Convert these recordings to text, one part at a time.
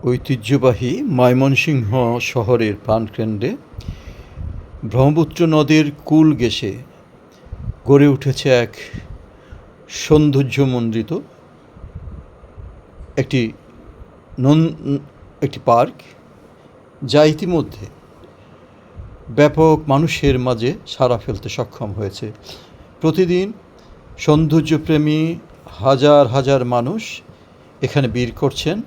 ঐতিহ্যবাহী ময়মনসিংহ শহরের প্রাণকেন্দ্রে ব্রহ্মপুত্র নদীর কূল ঘেঁষে গড়ে উঠেছে এক সৌন্দর্যমণ্ডিত একটি একটি পার্ক, যা ইতিমধ্যে ব্যাপক মানুষের মাঝে সাড়া ফেলতে সক্ষম হয়েছে। প্রতিদিন সৌন্দর্যপ্রেমী হাজার হাজার মানুষ এখানে ভিড় করছেন,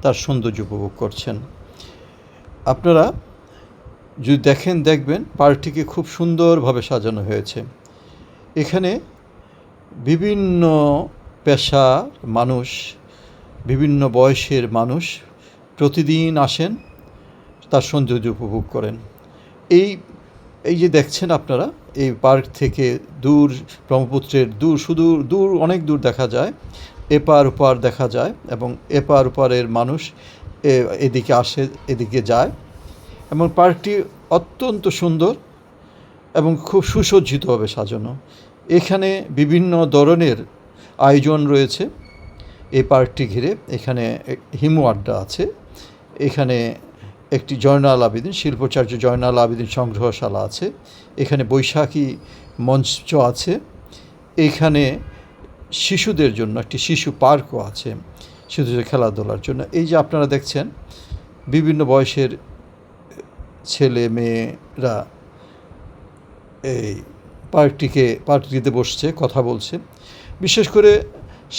তার সৌন্দর্য উপভোগ করছেন। আপনারা যদি দেখবেন পার্কটিকে খুব সুন্দরভাবে সাজানো হয়েছে। এখানে বিভিন্ন পেশার মানুষ, বিভিন্ন বয়সের মানুষ প্রতিদিন আসেন, তার সৌন্দর্য উপভোগ করেন। এই যে দেখছেন আপনারা, এই পার্ক থেকে দূর ব্রহ্মপুত্রের দূর অনেক দূর দেখা যায়, এপার ওপার দেখা যায়, এবং এপার ওপারের মানুষ এদিকে আসে, এদিকে যায়, এবং পার্কটি অত্যন্ত সুন্দর এবং খুব সুসজ্জিতভাবে সাজানো। এখানে বিভিন্ন ধরনের আয়োজন রয়েছে এই পার্কটি ঘিরে। এখানে হিমু আড্ডা আছে, এখানে একটি জয়নাল আবেদিন, শিল্পাচার্য জয়নাল আবেদিন সংগ্রহশালা আছে, এখানে বৈশাখী মঞ্চ আছে, এখানে শিশুদের জন্য একটি শিশু পার্কও আছে, শিশুদের খেলাধুলার জন্য। এই যে আপনারা দেখছেন, বিভিন্ন বয়সের ছেলে মেয়েরা এই পার্কটিতে বসছে, কথা বলছে। বিশেষ করে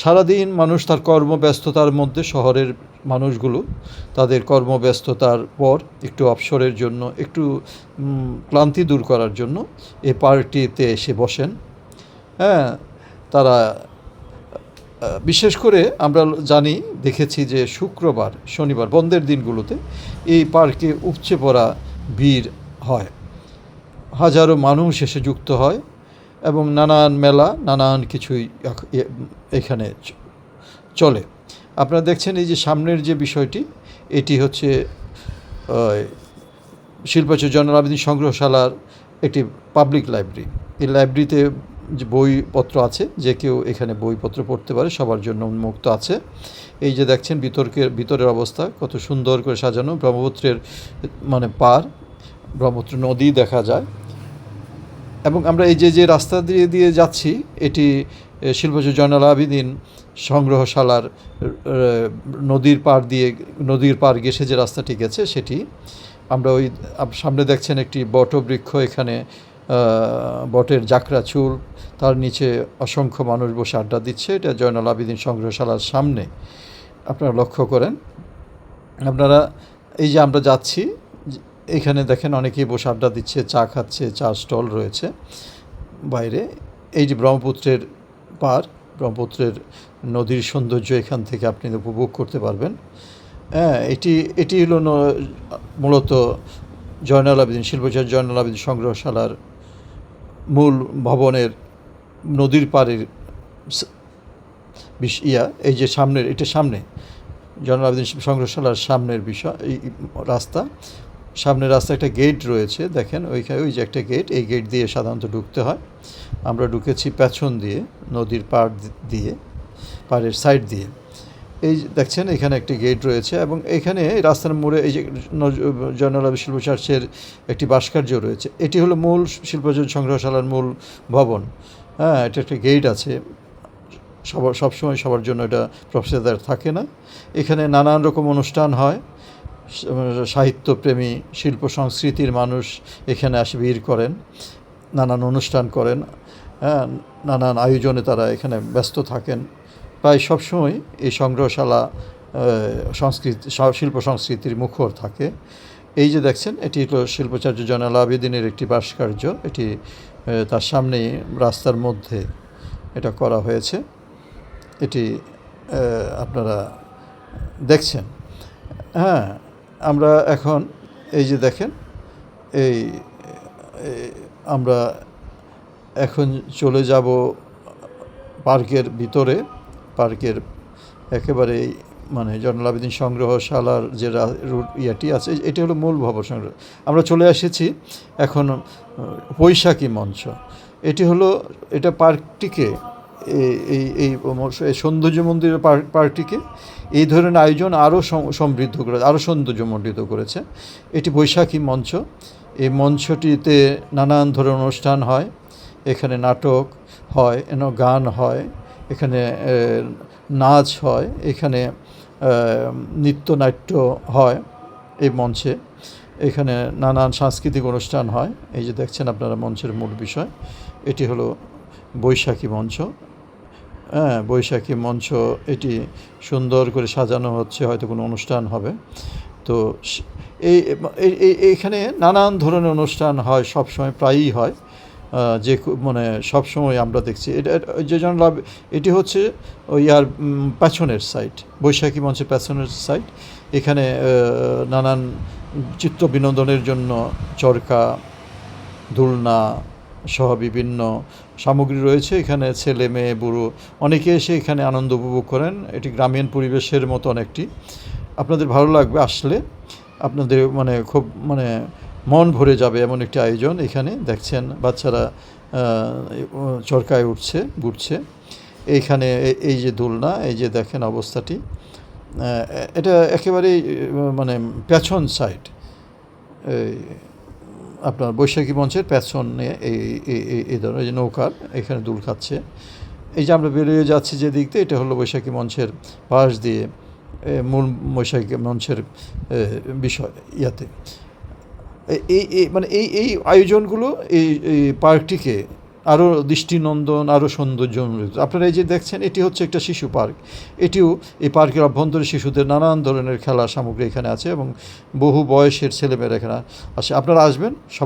সারাদিন মানুষ তার কর্মব্যস্ততার মধ্যে, শহরের মানুষগুলো তাদের কর্মব্যস্ততার পর একটু অবসরের জন্য, একটু ক্লান্তি দূর করার জন্য এই পার্কটিতে এসে বসেন। হ্যাঁ, তারা বিশেষ করে আমরা দেখেছি যে শুক্রবার, শনিবার, বন্ধের দিনগুলোতে এই পার্কে উপচে পড়া ভিড় হয়, হাজারো মানুষ এসে যুক্ত হয়, এবং নানান মেলা, নানান কিছুই এখানে চলে। আপনারা দেখছেন এই যে সামনের যে বিষয়টি, এটি হচ্ছে শিল্পাচার্য জয়নাল আবেদিন সংগ্রহশালার একটি পাবলিক লাইব্রেরি। এই লাইব্রেরিতে যে বইপত্র আছে, যে কেউ এখানে বইপত্র পড়তে পারে, সবার জন্য উন্মুক্ত আছে। এই যে দেখছেন ভিতরের অবস্থা কত সুন্দর করে সাজানো, ব্রহ্মপুত্রের ব্রহ্মপুত্র নদী দেখা যায়। এবং আমরা এই যে রাস্তা দিয়ে যাচ্ছি, এটি শিল্পাচার্য জয়নাল আবেদিন সংগ্রহশালার নদীর পার ঘেঁষে যে রাস্তাটি গেছে সেটি। আমরা সামনে দেখছেন একটি বটবৃক্ষ, এখানে বটের জাকরা চুল, তার নিচে অসংখ্য মানুষ বসে আড্ডা দিচ্ছে। এটা জয়নাল আবেদিন সংগ্রহশালার সামনে, আপনারা লক্ষ্য করেন। আপনারা এই যে আমরা যাচ্ছি, এখানে দেখেন অনেকেই বসে আড্ডা দিচ্ছে, চা খাচ্ছে, চা স্টল রয়েছে বাইরে। এই যে ব্রহ্মপুত্রের পার, ব্রহ্মপুত্রের নদীর সৌন্দর্য এখান থেকে আপনি উপভোগ করতে পারবেন। হ্যাঁ, এটি হলো মূলত জয়নাল আবেদিন, শিল্পাচার্য জয়নাল আবেদিন সংগ্রহশালার মূল ভবনের নদীর পাড়ের এই যে সামনে জয়নাল আবেদিন সংগ্রহশালার সামনের বিষয়, এই সামনের রাস্তা একটা গেট রয়েছে, দেখেন ওই যে একটা গেট, এই গেট দিয়ে সাধারণত ঢুকতে হয়। আমরা ঢুকেছি পেছন দিয়ে, নদীর পাড়ের সাইড দিয়ে। এই দেখছেন এখানে একটি গেট রয়েছে, এবং এখানে রাস্তার মোড়ে এই যে জয়নাল আবেদিন শিল্পচার্যের একটি ভাস্কর্য রয়েছে। এটি হলো মূল শিল্পাচার্য সংগ্রহশালার মূল ভবন। হ্যাঁ, এটা একটা গেট আছে, সবসময় সবার জন্য এটা প্রবেশাধিকার থাকে না। এখানে নানান রকম অনুষ্ঠান হয়, সাহিত্যপ্রেমী, শিল্প সংস্কৃতির মানুষ এখানে আসে ভিড় করেন, নানান অনুষ্ঠান করেন। হ্যাঁ, নানান আয়োজনে তারা এখানে ব্যস্ত থাকেন। প্রায় সবসময় এই সংগ্রহশালা শিল্প সংস্কৃতির মুখর থাকে। এই যে দেখছেন, এটি হলো শিল্পাচার্য জয়নাল আবেদিনের একটি ভাস্কর্য। এটি তার সামনেই রাস্তার মধ্যে এটা করা হয়েছে, এটি আপনারা দেখছেন। হ্যাঁ, আমরা এখন এই যে দেখেন, আমরা এখন চলে যাব পার্কের ভিতরে। পার্কের একেবারে জয়নাল আবেদিন সংগ্রহশালার যে ইয়েটি আছে, এটি হলো মূল ভবন সংগ্রহ। আমরা চলে এসেছি এখন বৈশাখী মঞ্চ। এটা পার্কটিকে এই সৌন্দর্য মন্দিরের পার্কটিকে এই ধরনের আয়োজন আরও সমৃদ্ধ করে, আরও সৌন্দর্যমণ্ডিত করেছে। এটি বৈশাখী মঞ্চ। এই মঞ্চটিতে নানান ধরনের অনুষ্ঠান হয়, এখানে নাটক হয়, গান হয়, এখানে নাচ হয়, এখানে নৃত্যনাট্য হয় এই মঞ্চে। এখানে নানান সাংস্কৃতিক অনুষ্ঠান হয়। এই যে দেখছেন আপনারা মঞ্চের মূল বিষয়, এটি হলো বৈশাখী মঞ্চ। হ্যাঁ, বৈশাখী মঞ্চ, এটি সুন্দর করে সাজানো হচ্ছে, হয়তো কোনো অনুষ্ঠান হবে। তো এই এইখানে নানান ধরনের অনুষ্ঠান হয়, সবসময় প্রায়ই হয়, যে মানে সবসময় আমরা দেখছি। এটা যে জন্য লাভ, এটি হচ্ছে ওই আর পেছনের সাইড, বৈশাখী মঞ্চের পেছনের সাইড। এখানে নানান চিত্র বিনোদনের জন্য চরকা, দোলনা সহ বিভিন্ন সামগ্রী রয়েছে। এখানে ছেলে মেয়ে বুড়ো অনেকে এসে এখানে আনন্দ উপভোগ করেন। এটি গ্রামীণ পরিবেশের মতন একটি, আপনাদের ভালো লাগবে আসলে, আপনাদের মানে খুব মানে মন ভরে যাবে এমন একটি আয়োজন। এখানে দেখছেন বাচ্চারা চরকায় ঘুরছে। এইখানে এই যে দোলনা, এই যে দেখেন অবস্থাটি, এটা একেবারেই মানে পেছন সাইড, আপনার বৈশাখী মঞ্চের পেছনে এই ধরনের যে নৌকার এখানে দুল খাচ্ছে। এই যে আমরা বেরিয়ে যাচ্ছি যে দিক দিয়ে, এটা হলো বৈশাখী মঞ্চের পাশ দিয়ে মূল বৈশাখী মঞ্চের বিষয় ইয়াতে। মানে এই আয়োজনগুলো এই পার্কটিকে আরও দৃষ্টিনন্দন, আরও সৌন্দর্যমণ্ডিত। আপনারা এই যে দেখছেন, এটি হচ্ছে একটা শিশু পার্ক। এটিও এই পার্কের অভ্যন্তরে শিশুদের নানান ধরনের খেলার সামগ্রী এখানে আছে এবং বহু বয়সের ছেলেমেয়েরা এখানে আসে। আপনারা আসবেন, সবাই